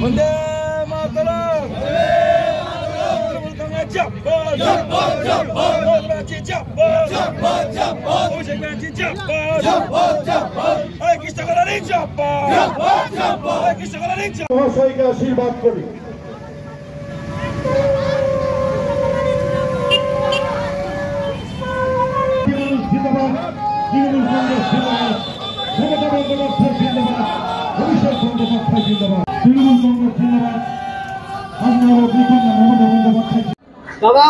वंदे मातरम। মহাশয়কে আশীর্বাদ করি। জিন্দাবাদ, তৃণমূল কংগ্রেস জিন্দাবাদ, মমতা বন্দ্যোপাধ্যায় জিন্দাবাদ, অভিষেক বন্দ্যোপাধ্যায় জিন্দাবাদ, তৃণমূল কংগ্রেস জিন্দাবাদ, আপনার অগ্নিকন্যা মমতা বন্দ্যোপাধ্যায়। দাদা,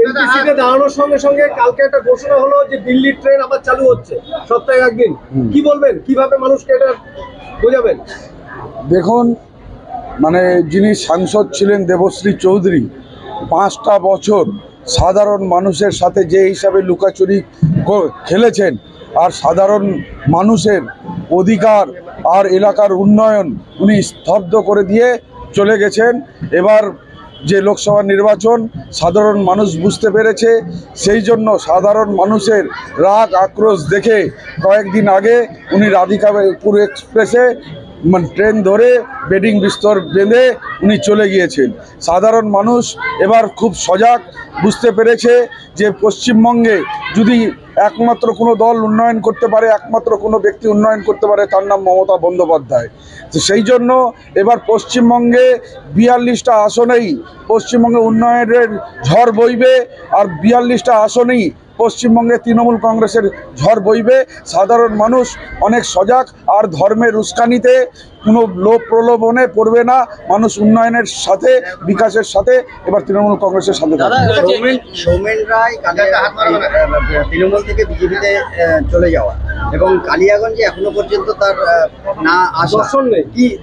এমপিসিতে দাঁড়ানোর সঙ্গে সঙ্গে কালকে একটা ঘোষণা হলো যে দিল্লির ট্রেন আবার চালু হচ্ছে সপ্তাহে একদিন। কি বলবেন, কিভাবে মানুষকে এটা বোঝাবেন? দেখুন, মানে যিনি সাংসদ ছিলেন দেবশ্রী চৌধুরী 5টা বছর সাধারণ মানুষের সাথে যে হিসাবে লুকাচুরি খেলেছেন, আর সাধারণ মানুষের অধিকার আর এলাকার উন্নয়ন উনি স্তব্ধ করে দিয়ে চলে গেছেন। এবার যে লোকসভা নির্বাচন সাধারণ মানুষ বুঝতে পেরেছে, সেই জন্য সাধারণ মানুষের রাগ আক্রোশ দেখে কয়েকদিন আগে উনি রাধিকাপুর এক্সপ্রেসে ট্রেন ধরে বেডিং বিস্তর বেঁধে উনি চলে গিয়েছেন। সাধারণ মানুষ এবার খুব সজাগ, বুঝতে পেরেছে যে পশ্চিমবঙ্গে যদি একমাত্র কোনো দল উন্নয়ন করতে পারে, একমাত্র কোনো ব্যক্তি উন্নয়ন করতে পারে, তার নাম মমতা বন্দ্যোপাধ্যায়। তো সেই জন্য এবার পশ্চিমবঙ্গে 42টা আসনেই পশ্চিমবঙ্গে উন্নয়নের ঝড় বইবে, আর 42টা আসনেই পশ্চিমবঙ্গে তৃণমূল কংগ্রেসের ঝড় বইবে। সাধারণ মানুষ অনেক সজাগ, আর ধর্মের উস্কানিতে কোনো লোভ প্রলোভনে পড়বে না। মানুষ উন্নয়নের সাথে, বিকাশের সাথে এবার তৃণমূল কংগ্রেসের সাথে। সৌমেন রায় তৃণমূল থেকে বিজেপিতে চলে যাওয়া এবং কালিয়াগঞ্জে এখনো পর্যন্ত তার না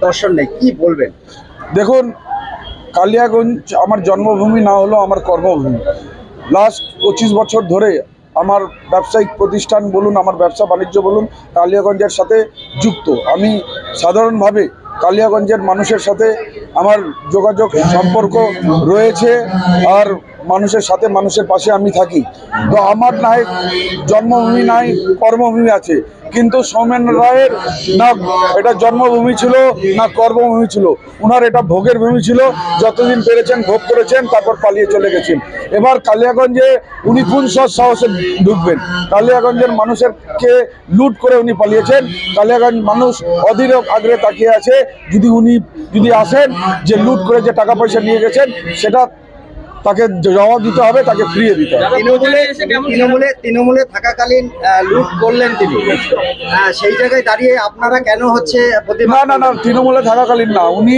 দর্শন নেই, কি বলবেন? দেখুন, কালিয়াগঞ্জ আমার জন্মভূমি না হলেও আমার কর্মভূমি। লাস্ট 25 বছর ধরে আমার ব্যবসায়িক প্রতিষ্ঠান বলুন, আমার ব্যবসা বাণিজ্য বলুন, কালিয়াগঞ্জের সাথে যুক্ত। আমি সাধারণভাবে কালিয়াগঞ্জের মানুষের সাথে আমার যোগাযোগ সম্পর্ক রয়েছে, আর মানুষের সাথে, মানুষের পাশে আমি থাকি। তো আমার নাই জন্মভূমি নাই কর্মভূমি আছে, কিন্তু সৌমেন রায়ের না এটা জন্মভূমি ছিল না কর্মভূমি ছিল, ওনার এটা ভোগের ভূমি ছিল। যতদিন পেরেছেন ভোগ করেছেন, তারপর পালিয়ে চলে গেছেন। এবার কালিয়াগঞ্জে উনি কোন সাহসে ঢুকবেন? কালিয়াগঞ্জের মানুষেরকে লুট করে উনি পালিয়েছেন। কালিয়াগঞ্জ মানুষ অধীর আগ্রহে তাকিয়ে আছে, যদি আসেন যে লুট করে যে টাকা পয়সা নিয়ে গেছেন, সেটা তাকে জবাব দিতে হবে, তাকে ফিরিয়ে দিতে হবে। তৃণমূলে থাকাকালীন লুট করলেন তিনি, সেই জায়গায় দাঁড়িয়ে আপনারা কেন হচ্ছে? না, তৃণমূলে থাকাকালীন না, উনি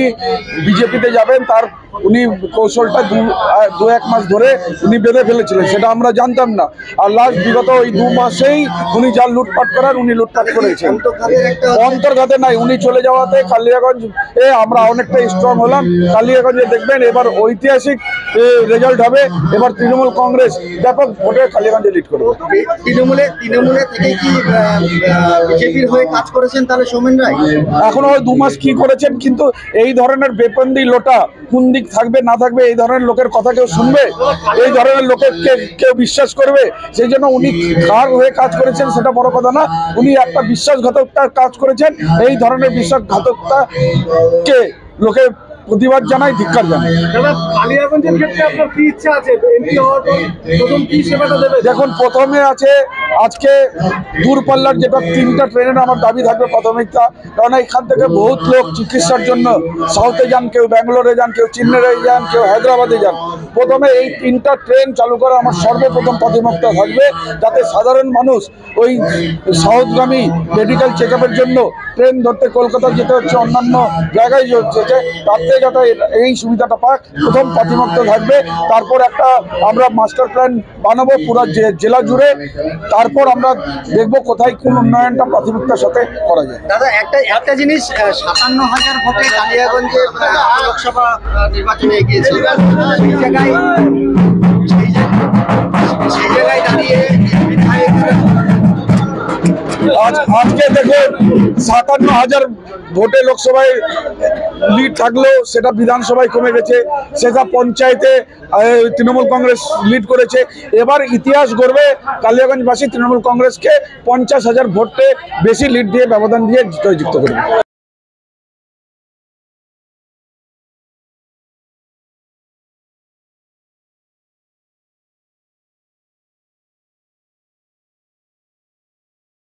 বিজেপিতে যাবেন, তার উনি কৌশলটা 2-1 মাস ধরে উনি বেঁধে ফেলেছিলেন, সেটা আমরা জানতাম না। আর লাস্ট বিগত ওই 2 মাসেই উনি যা লুটপাট করার উনি লুটপাট করেছেন। অন্তর্ঘাতে নাই, উনি চলে যাওয়াতে কালিয়াগঞ্জ আমরা অনেকটা স্ট্রং হলাম। কালিয়াগঞ্জে দেখবেন এবার ঐতিহাসিক রেজাল্ট হবে। এবার তৃণমূল কংগ্রেস ব্যাপক ভোটে কালিয়াগঞ্জে লিড করবে। তৃণমূলে থেকে কি বিজেপির হয়ে কাজ করেছেন তাহলে সৌমেন রায়? এখনো 2 মাস কি করেছেন, কিন্তু এই ধরনের বেপন্দি লোটা কোন দিক থাকবে না থাকবে, এই ধরনের লোকের কথা কেউ শুনবে? এই ধরনের লোকের কেউ বিশ্বাস করবে? সেই জন্য উনি কার হয়ে কাজ করেছেন সেটা বড় কথা না, উনি একটা বিশ্বাসঘাতকতার কাজ করেছেন। এই ধরনের বিশ্বাসঘাতকতাকে লোকে প্রতিবাদ জানাই, ধিক্কার জানাই। কালিয়াগঞ্জের ক্ষেত্রে আপনার কি ইচ্ছা আছে? প্রথম কি সেবাটা দেবে? দেখুন, প্রথমে আছে আজকে দূরপাল্লার যেটা 3টা ট্রেনের আমার দাবি থাকবে প্রাথমিকতা, কারণ এখান থেকে বহুত লোক চিকিৎসার জন্য সাউথে যান, কেউ ব্যাঙ্গালোরে যান, কেউ চেন্নাইয়ে যান, কেউ হায়দ্রাবাদে যান। প্রথমে এই 3টা ট্রেন চালু করা আমার সর্বপ্রথম প্রাথমিকতা থাকবে, যাতে সাধারণ মানুষ ওই সাউথগামী মেডিকেল চেক আপের জন্য ট্রেন ধরতে কলকাতা যেতে হচ্ছে, অন্যান্য জায়গায় যেতে, তাতে যাতে এই সুবিধাটা পাক, প্রথম প্রাথমিকতা থাকবে। তারপর একটা আমরা মাস্টার প্ল্যান বানাবো পুরো জেলা জুড়ে, তারপর আমরা দেখবো কোথায় কোন উন্নয়নটা প্রাথমিকতার সাথে করা যায়। দাদা, একটা জিনিস, 57,000 ভোটে কালিয়াগঞ্জে লোকসভা নির্বাচনে এগিয়েছে, সেই জায়গায় দাঁড়িয়ে আজকে দেখুন 57,000 ভোটে লোকসভায় লিড থাকলেও সেটা বিধানসভায় কমে গেছে, সেটা পঞ্চায়েতে তৃণমূল কংগ্রেস লিড করেছে। এবার ইতিহাস গড়বে, কালিয়াগঞ্জবাসী তৃণমূল কংগ্রেসকে 50,000 ভোটে বেশি লিড দিয়ে, ব্যবধান দিয়ে জয়যুক্ত করবে।